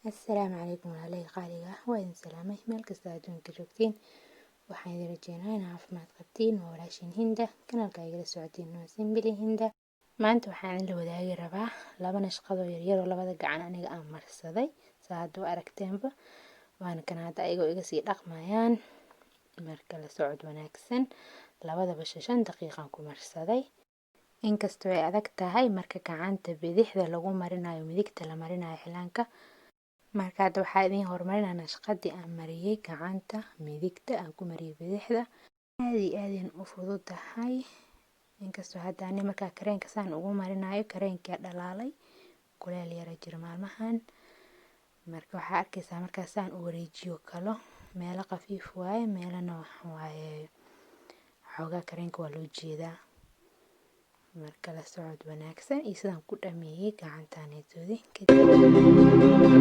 السلام عليكم وعليكم قاليقة وين سلامي مالك استعدون كجوكتين وحين رجينا عافمات قبتين وولاشين هندا كان القايقة سعودين نواسين بلي هندا ما أنتو حان اللي وداقي رباه لابا نشقدو يريرو لابا دقعنا أنيقا أمرسادي ساعدو أركتينبا وانا كان هادا أيقو إيقاسي dhaqmayaan marka la socod wanaagsan labada basha 5 daqiiqan ku marsaday inkastoo ay adag tahay marka gacanta bidixda lagu marinayo midigta la marinayo xilaanka marka hadda waxaa idin hormarinaa nashqadii aan mariyay gacanta midigta aan ku mariyay bidixda aadin u fududahay inkastoo hadda ani marka kareenka saan ugu marinayo kareenka dhalaalay kuleel yara jir maalmahan marka waxaa arkaysaa markaa saan u wareejiyo kalo meelo qafiif waaye meelana waaye xoogaa kareenka waa loo jeedaa marka la socod wanaagsan iyo sidaan ku dhameeyay gacantaanetoodii kadib